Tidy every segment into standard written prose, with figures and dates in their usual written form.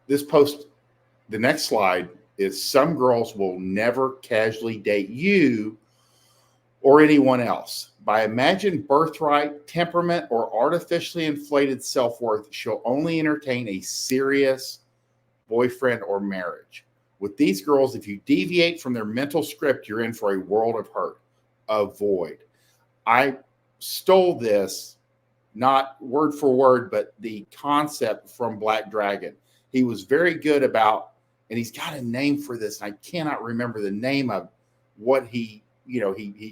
this post, the next slide is some girls will never casually date you or anyone else. By imagined birthright, temperament, or artificially inflated self-worth, she'll only entertain a serious boyfriend or marriage. With these girls, if you deviate from their mental script, you're in for a world of hurt. Avoid. I stole this, not word for word, but the concept from Black Dragon. He was very good about, and he's got a name for this, and I cannot remember the name of what he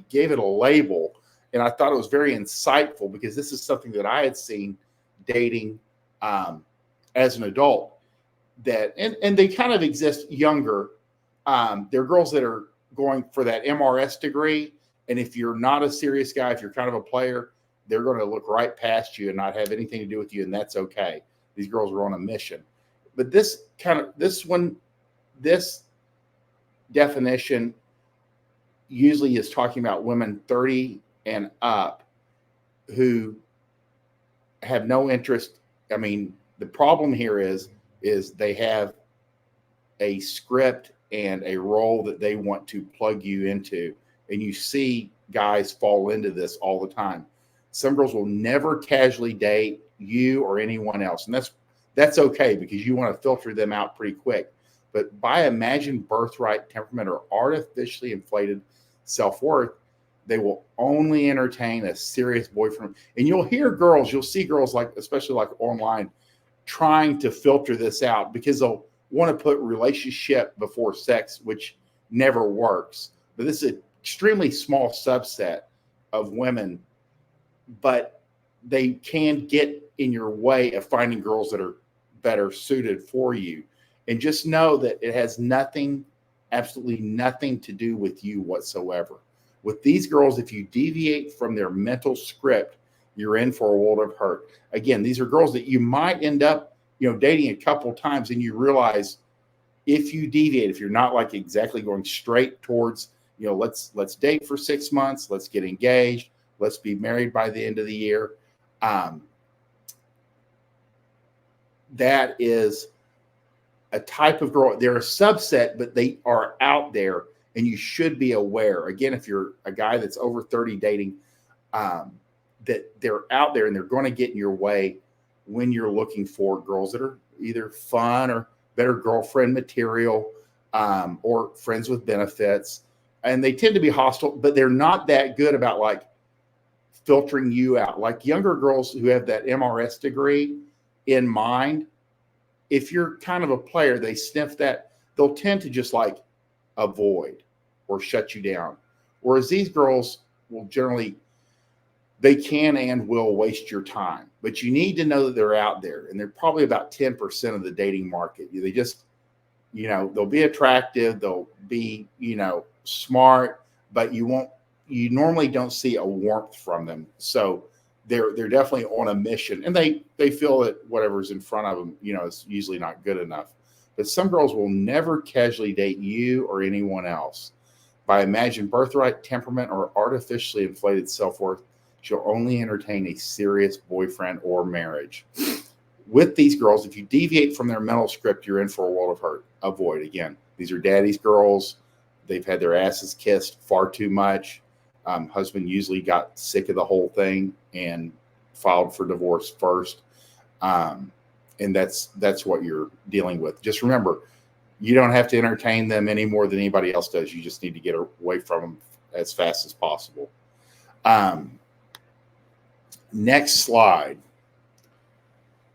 gave it a label, and I thought it was very insightful because this is something that I had seen dating as an adult, that and they kind of exist younger. There are girls that are going for that MRS degree, and if you're not a serious guy, if you're kind of a player, they're going to look right past you and not have anything to do with you, and that's okay. These girls are on a mission. But this definition usually is talking about women 30 and up who have no interest. I mean, the problem here is they have a script and a role that they want to plug you into. And you see guys fall into this all the time. Some girls will never casually date you or anyone else. And that's okay because you want to filter them out pretty quick. But by imagined birthright, temperament, or artificially inflated self-worth, they will only entertain a serious boyfriend. And you'll see girls, like, especially like online, trying to filter this out because they'll want to put relationship before sex, which never works. But this is an extremely small subset of women, but they can get in your way of finding girls that are better suited for you. And just know that it has absolutely nothing to do with you whatsoever. With these girls, if you deviate from their mental script, you're in for a world of hurt. Again, these are girls that you might end up, dating a couple times, and you realize if you deviate, if you're not like exactly going straight towards, let's date for 6 months, let's get engaged, let's be married by the end of the year. That is a type of girl. They're a subset, but they are out there, and you should be aware. Again, if you're a guy that's over 30 dating, that they're out there and they're going to get in your way when you're looking for girls that are either fun or better girlfriend material, or friends with benefits. And they tend to be hostile, but they're not that good about like filtering you out. Like younger girls who have that MRS degree in mind, if you're kind of a player, they sniff that, they'll tend to just like avoid or shut you down. Whereas these girls will generally, they can and will waste your time. But you need to know that they're out there, and they're probably about 10% of the dating market. They just, they'll be attractive, they'll be, smart, but you normally don't see a warmth from them. So they're definitely on a mission, and they feel that whatever's in front of them, is usually not good enough. But some girls will never casually date you or anyone else. By imagined birthright, temperament, or artificially inflated self-worth, she'll only entertain a serious boyfriend or marriage. With these girls, if you deviate from their mental script, you're in for a world of hurt. Avoid. Again, these are daddy's girls. They've had their asses kissed far too much. Husband usually got sick of the whole thing and filed for divorce first. And that's what you're dealing with. Just remember, you don't have to entertain them any more than anybody else does. You just need to get away from them as fast as possible. Next slide.